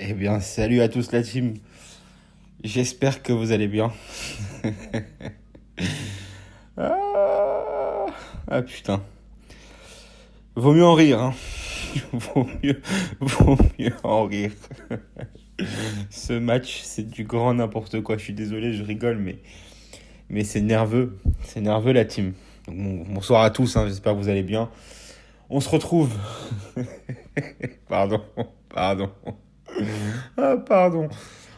Eh bien, salut à tous la team. J'espère que vous allez bien. ah, putain. Vaut mieux en rire, hein. Vaut mieux en rire. Ce match, c'est du grand n'importe quoi. Je suis désolé, je rigole, mais c'est nerveux. C'est nerveux la team. Donc, bonsoir à tous, hein, j'espère que vous allez bien. On se retrouve. Pardon, pardon. Pardon.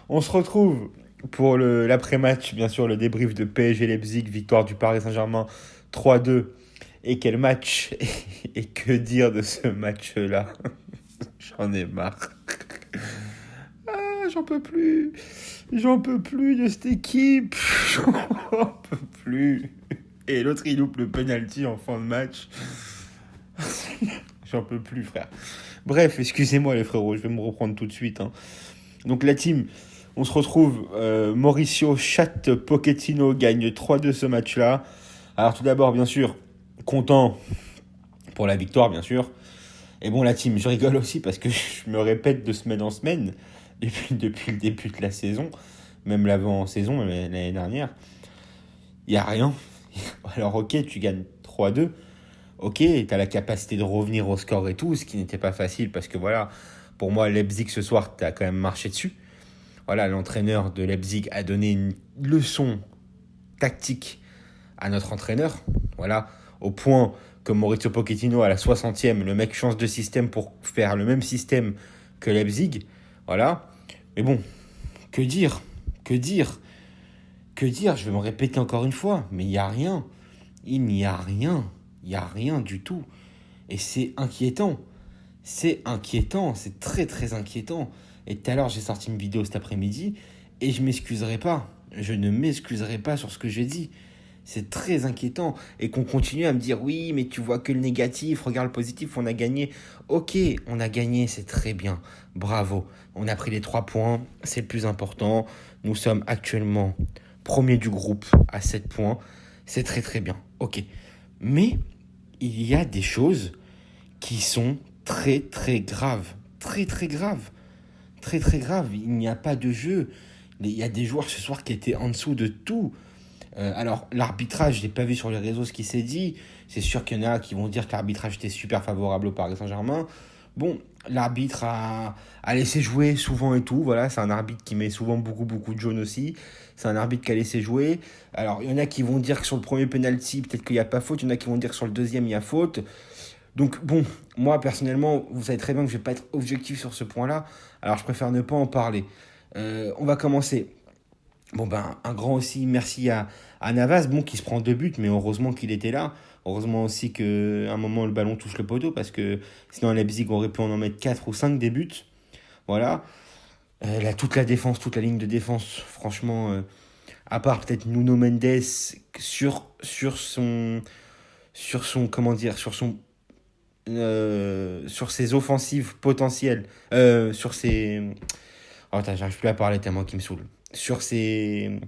On se retrouve pour l'après-match, bien sûr, le débrief de PSG Leipzig, victoire du Paris Saint-Germain 3-2. Et quel match. Et que dire de ce match-là. J'en ai marre. J'en peux plus. J'en peux plus de cette équipe. J'en peux plus. Et l'autre, il loupe le penalty en fin de match. J'en peux plus, frère. Bref, excusez-moi les frérots, je vais me reprendre tout de suite. Hein. Donc la team, on se retrouve. Mauricio Chat Pochettino gagne 3-2 ce match-là. Alors tout d'abord, bien sûr, content pour la victoire, bien sûr. Et bon, la team, je rigole aussi parce que je me répète de semaine en semaine, depuis le début de la saison, même l'avant-saison, même l'année dernière. Il n'y a rien. Alors ok, tu gagnes 3-2. Ok, tu as la capacité de revenir au score et tout, ce qui n'était pas facile parce que voilà, pour moi, Leipzig ce soir, tu as quand même marché dessus. Voilà, l'entraîneur de Leipzig a donné une leçon tactique à notre entraîneur. Voilà, au point que Maurizio Pochettino, à la 60e, le mec change de système pour faire le même système que Leipzig. Voilà. Mais bon, que dire Que dire Que dire Je vais me répéter encore une fois, mais il n'y a rien. Il n'y a rien. Il n'y a rien du tout. Et c'est inquiétant. C'est inquiétant. C'est très très inquiétant. Et tout à l'heure, j'ai sorti une vidéo cet après-midi et je m'excuserai pas. Je ne m'excuserai pas sur ce que j'ai dit. C'est très inquiétant. Et qu'on continue à me dire, oui, mais tu vois que le négatif, regarde le positif, on a gagné. Ok, on a gagné, c'est très bien. Bravo. On a pris les 3 points, c'est le plus important. Nous sommes actuellement premiers du groupe à 7 points. C'est très très bien. Ok. Mais il y a des choses qui sont très très graves. Très très graves. Très très graves. Il n'y a pas de jeu. Il y a des joueurs ce soir qui étaient en dessous de tout. Alors, l'arbitrage, je n'ai pas vu sur les réseaux ce qui s'est dit. C'est sûr qu'il y en a qui vont dire que l'arbitrage était super favorable au Paris Saint-Germain. Bon, l'arbitre a laissé jouer souvent et tout. Voilà, c'est un arbitre qui met souvent beaucoup de jaunes aussi. C'est un arbitre qui a laissé jouer. Alors, il y en a qui vont dire que sur le premier penalty, peut-être qu'il n'y a pas faute. Il y en a qui vont dire que sur le deuxième, il y a faute. Donc, bon, moi, personnellement, vous savez très bien que je ne vais pas être objectif sur ce point-là. Alors, je préfère ne pas en parler. On va commencer. Bon ben, un grand aussi merci à Navas, bon, qui se prend 2 buts, mais heureusement qu'il était là. Heureusement aussi qu'à un moment le ballon touche le poteau, parce que sinon Leipzig aurait pu en mettre 4 ou 5 des buts. Voilà. Toute la défense, toute la ligne de défense, franchement, à part peut-être Nuno Mendes comment dire, sur ses offensives potentielles, sur ses... Oh, attends, j'arrive plus à parler tellement qu'il me saoule. Sur ses...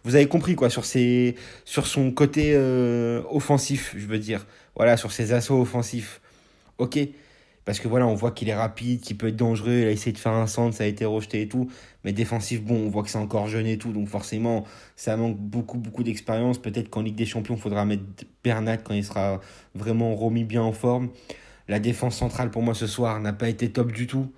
Vous avez compris quoi, sur son côté offensif, je veux dire. Voilà, sur ses assauts offensifs. Ok, parce que voilà, on voit qu'il est rapide, qu'il peut être dangereux, il a essayé de faire un centre, ça a été rejeté et tout. Mais défensif, bon, on voit que c'est encore jeune et tout, donc forcément, ça manque beaucoup d'expérience. Peut-être qu'en Ligue des Champions, il faudra mettre Bernat quand il sera vraiment remis bien en forme. La défense centrale, pour moi, ce soir, n'a pas été top du tout.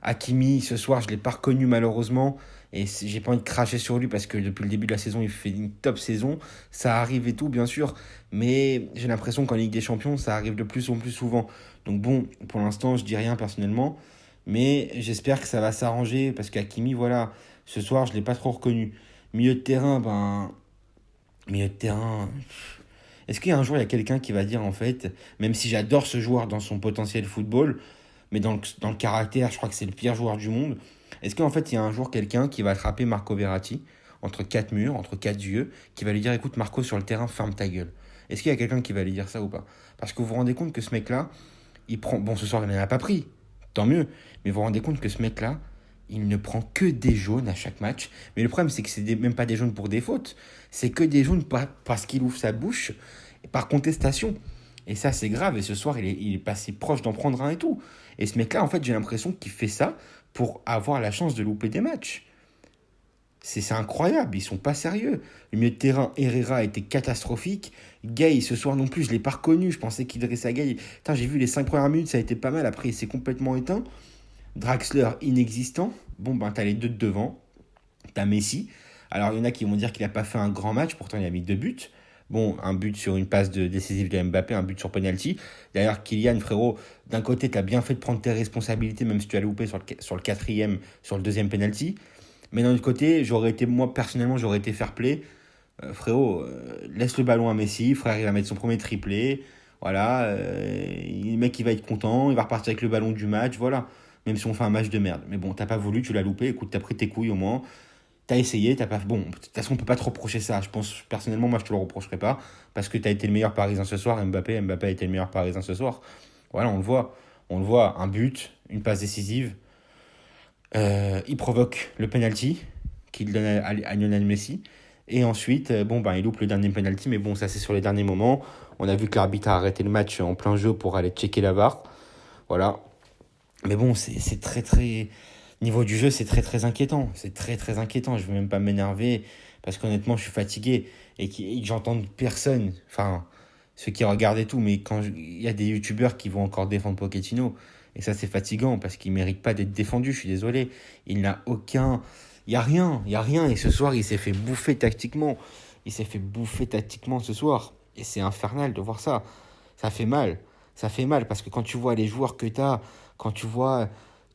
Hakimi, ce soir, je ne l'ai pas reconnu malheureusement. Et j'ai pas envie de cracher sur lui parce que depuis le début de la saison, il fait une top saison. Ça arrive et tout, bien sûr. Mais j'ai l'impression qu'en Ligue des Champions, ça arrive de plus en plus souvent. Donc bon, pour l'instant, je dis rien personnellement. Mais j'espère que ça va s'arranger parce qu'Hakimi, voilà, ce soir, je ne l'ai pas trop reconnu. Milieu de terrain, milieu de terrain. Est-ce qu'il y a un jour, il y a quelqu'un qui va dire, en fait, même si j'adore ce joueur dans son potentiel football, mais dans le caractère, je crois que c'est le pire joueur du monde. Est-ce qu'en fait, il y a un jour quelqu'un qui va attraper Marco Verratti entre 4 murs, entre 4 yeux, qui va lui dire, écoute Marco, sur le terrain, ferme ta gueule. Est-ce qu'il y a quelqu'un qui va lui dire ça ou pas? Parce que vous vous rendez compte que ce mec-là, il prend... Bon, ce soir, il n'en a pas pris, tant mieux. Mais vous vous rendez compte que ce mec-là, il ne prend que des jaunes à chaque match. Mais le problème, c'est que c'est même pas des jaunes pour des fautes. C'est que des jaunes parce qu'il ouvre sa bouche par contestation. Et ça, c'est grave. Et ce soir, il est passé proche d'en prendre un et tout. Et ce mec-là, en fait, j'ai l'impression qu'il fait ça pour avoir la chance de louper des matchs. C'est incroyable, ils sont pas sérieux. Le milieu de terrain, Herrera était catastrophique. Gay, ce soir non plus, je l'ai pas reconnu. Je pensais qu'il dressait à Gay. Putain, j'ai vu les 5 premières minutes, ça a été pas mal. Après, il s'est complètement éteint. Draxler, inexistant. Bon, ben, t'as les deux de devant. T'as Messi. Alors, il y en a qui vont dire qu'il a pas fait un grand match. Pourtant, il a mis 2 buts. Bon, un but sur une passe décisive de Mbappé, un but sur penalty. D'ailleurs, Kylian, frérot, d'un côté, t'as bien fait de prendre tes responsabilités, même si tu as loupé sur le quatrième, sur le deuxième penalty. Mais d'un autre côté, moi personnellement, j'aurais été fair play. Frérot, laisse le ballon à Messi, frère, il va mettre son premier triplé. Voilà, le mec, il va être content, il va repartir avec le ballon du match, voilà. Même si on fait un match de merde. Mais bon, t'as pas voulu, tu l'as loupé, écoute, t'as pris tes couilles au moins. T'as essayé, t'as pas. Bon, de toute façon, on peut pas te reprocher ça. Je pense, personnellement, moi, je te le reprocherai pas. Parce que t'as été le meilleur Parisien ce soir. Mbappé a été le meilleur Parisien ce soir. Voilà, on le voit. On le voit, un but, une passe décisive. Il provoque le penalty qu'il donne à Lionel Messi. Et ensuite, bon, ben, il loupe le dernier penalty. Mais bon, ça, c'est sur les derniers moments. On a vu que l'arbitre a arrêté le match en plein jeu pour aller checker la VAR. Voilà. Mais bon, c'est très, très. Niveau du jeu, c'est très, très inquiétant. C'est très, très inquiétant. Je ne veux même pas m'énerver parce qu'honnêtement, je suis fatigué et que j'entends personne. Enfin, ceux qui regardent et tout. Mais il y a des youtubeurs qui vont encore défendre Pochettino. Et ça, c'est fatigant parce qu'il ne mérite pas d'être défendu. Je suis désolé. Il n'a aucun. Il n'y a rien. Il n'y a rien. Et ce soir, il s'est fait bouffer tactiquement. Il s'est fait bouffer tactiquement ce soir. Et c'est infernal de voir ça. Ça fait mal. Ça fait mal parce que quand tu vois les joueurs que tu as, quand tu vois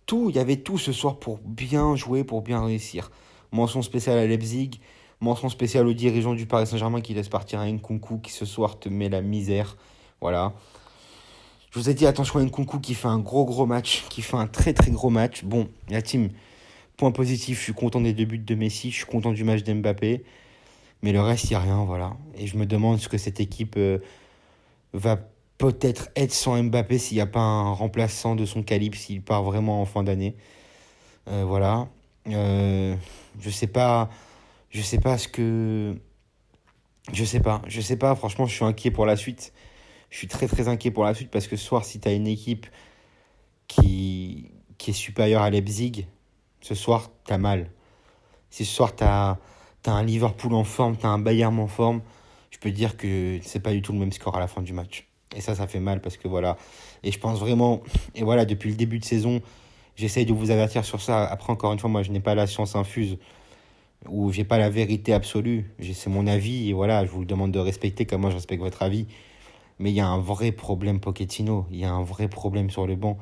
tout, il y avait tout ce soir pour bien jouer, pour bien réussir. Mention spéciale à Leipzig, mention spéciale aux dirigeants du Paris Saint-Germain qui laissent partir un Nkunku qui ce soir te met la misère. Voilà. Je vous ai dit attention à Nkunku qui fait un gros match, qui fait un très très gros match. Bon, la team, point positif, je suis content des 2 buts de Messi, je suis content du match d'Mbappé. Mais le reste, il n'y a rien, voilà. Et je me demande ce que cette équipe va peut-être être sans Mbappé s'il n'y a pas un remplaçant de son calibre, s'il part vraiment en fin d'année. Voilà. Euh, je sais pas. Je sais pas ce que. Je sais pas. Je sais pas. Franchement, je suis inquiet pour la suite. Je suis très très inquiet pour la suite parce que ce soir, si tu as une équipe qui est supérieure à Leipzig, ce soir, t'as mal. Si ce soir, t'as un Liverpool en forme, t'as un Bayern en forme, je peux te dire que c'est pas du tout le même score à la fin du match. Et ça fait mal parce que voilà. Et je pense vraiment, et voilà, depuis le début de saison, j'essaye de vous avertir sur ça. Après, encore une fois, moi, je n'ai pas la science infuse ou j'ai pas la vérité absolue. C'est mon avis et voilà, je vous le demande de respecter comme moi je respecte votre avis. Mais il y a un vrai problème Pochettino. Il y a un vrai problème sur le banc.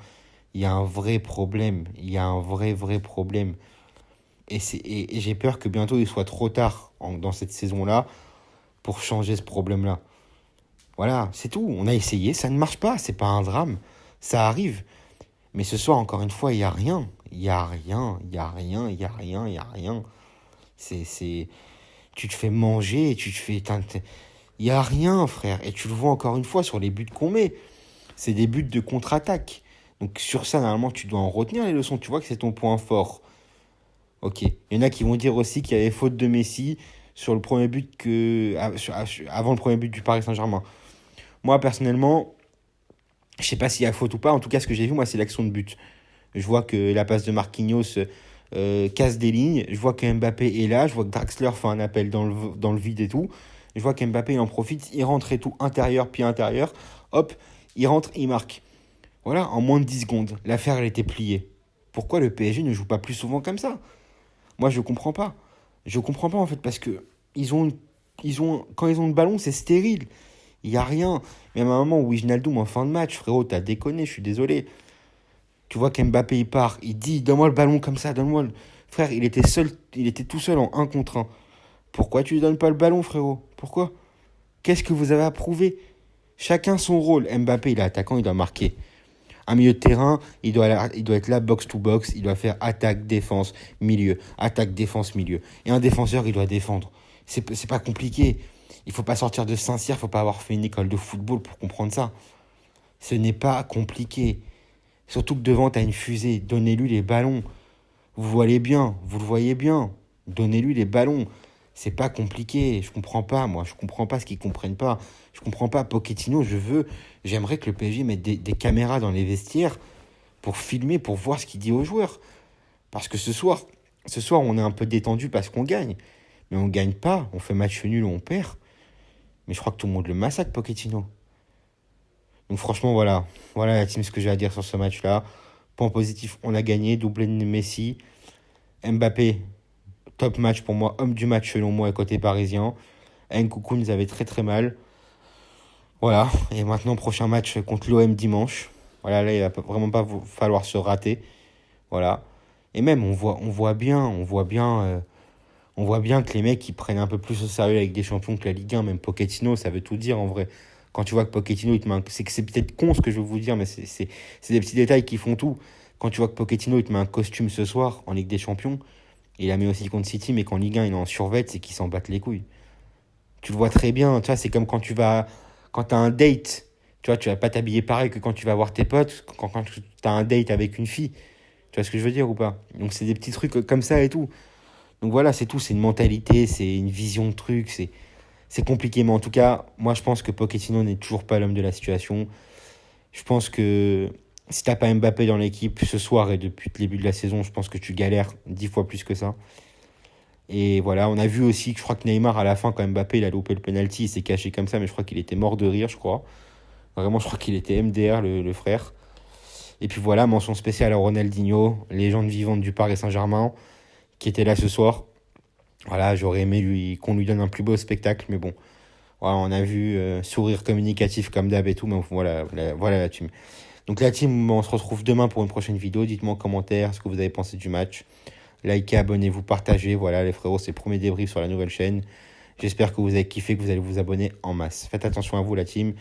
Il y a un vrai problème. Il y a un vrai problème. Et j'ai peur que bientôt il soit trop tard dans cette saison-là pour changer ce problème-là. Voilà, c'est tout. On a essayé, ça ne marche pas. C'est pas un drame. Ça arrive. Mais ce soir, encore une fois, il n'y a rien. Il n'y a rien. Il n'y a rien. Il n'y a rien. Il n'y a rien. C'est. Tu te fais manger. Tu te fais. Il n'y a rien, frère. Et tu le vois encore une fois sur les buts qu'on met. C'est des buts de contre-attaque. Donc sur ça, normalement, tu dois en retenir les leçons. Tu vois que c'est ton point fort. Ok. Il y en a qui vont dire aussi qu'il y avait faute de Messi sur le premier but avant le premier but du Paris Saint-Germain. Moi, personnellement, je sais pas s'il y a faute ou pas. En tout cas, ce que j'ai vu, moi, c'est l'action de but. Je vois que la passe de Marquinhos casse des lignes. Je vois que Mbappé est là. Je vois que Draxler fait un appel dans le vide et tout. Je vois qu'Mbappé en profite. Il rentre et tout, intérieur, pied intérieur. Hop, il rentre, il marque. Voilà, en moins de 10 secondes. L'affaire, elle était pliée. Pourquoi le PSG ne joue pas plus souvent comme ça? Moi, je comprends pas. Je comprends pas, en fait, parce que quand ils ont le ballon, c'est stérile. Il n'y a rien. Même à un moment où Wijnaldum en fin de match, frérot, t'as déconné, je suis désolé. Tu vois qu'Mbappé, il part, il dit, donne-moi le ballon comme ça, donne-moi le... Frère, il était tout seul en 1 contre 1. Pourquoi tu lui donnes pas le ballon, frérot? Pourquoi? Qu'est-ce que vous avez à prouver? Chacun son rôle. Mbappé, il est attaquant, il doit marquer. Un milieu de terrain, il doit être là, box to box, il doit faire attaque, défense, milieu. Attaque, défense, milieu. Et un défenseur, il doit défendre. C'est pas compliqué. Il faut pas sortir de Saint-Cyr, il faut pas avoir fait une école de football pour comprendre ça. Ce n'est pas compliqué. Surtout que devant, tu as une fusée. Donnez-lui les ballons. Vous le voyez bien. Donnez-lui les ballons. C'est pas compliqué. Je comprends pas, moi. Je comprends pas ce qu'ils comprennent pas. Je comprends pas. Pochettino, j'aimerais que le PSG mette des caméras dans les vestiaires pour filmer, pour voir ce qu'il dit aux joueurs. Parce que ce soir, on est un peu détendu parce qu'on gagne. Mais on gagne pas. On fait match nul ou on perd. Mais je crois que tout le monde le massacre, Pochettino. Donc franchement, voilà. Voilà la team, ce que j'ai à dire sur ce match-là. Point positif, on a gagné. Doublé de Messi. Mbappé, top match pour moi. Homme du match selon moi, côté parisien. Nkunku nous avait très très mal. Voilà. Et maintenant, prochain match contre l'OM dimanche. Voilà, là, il va vraiment pas falloir se rater. Voilà. Et même, on voit bien que les mecs, ils prennent un peu plus au sérieux avec des champions que la Ligue 1. Même Pochettino, ça veut tout dire en vrai. Quand tu vois que Pochettino, c'est que c'est peut-être con ce que je vais vous dire, mais c'est des petits détails qui font tout. Quand tu vois que Pochettino, il te met un costume ce soir en Ligue des Champions, il a mis aussi contre City, mais qu'en Ligue 1, il est en survêt, c'est qu'ils s'en battent les couilles. Tu le vois très bien, tu vois, c'est comme quand tu as un date, tu vois, tu vas pas t'habiller pareil que quand tu vas voir tes potes, quand tu as un date avec une fille. Tu vois ce que je veux dire ou pas? Donc c'est des petits trucs comme ça et tout. Donc voilà, c'est tout, c'est une mentalité, c'est une vision de truc, c'est compliqué. Mais en tout cas, moi je pense que Pochettino n'est toujours pas l'homme de la situation. Je pense que si t'as pas Mbappé dans l'équipe ce soir et depuis le début de la saison, je pense que tu galères 10 fois plus que ça. Et voilà, on a vu aussi que je crois que Neymar, à la fin, quand Mbappé il a loupé le penalty, il s'est caché comme ça, mais je crois qu'il était mort de rire, je crois. Vraiment, je crois qu'il était MDR, le frère. Et puis voilà, mention spéciale à Ronaldinho, légende vivante du Paris Saint-Germain, qui était là ce soir. Voilà, j'aurais aimé qu'on lui donne un plus beau spectacle, mais bon. Voilà, on a vu sourire communicatif comme d'hab et tout, mais voilà la team. Donc la team, on se retrouve demain pour une prochaine vidéo. Dites-moi en commentaire ce que vous avez pensé du match. Likez, abonnez-vous, partagez. Voilà les frérots, c'est le premier débrief sur la nouvelle chaîne. J'espère que vous avez kiffé, que vous allez vous abonner en masse. Faites attention à vous la team.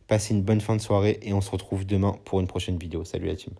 Passez une bonne fin de soirée et on se retrouve demain pour une prochaine vidéo. Salut la team.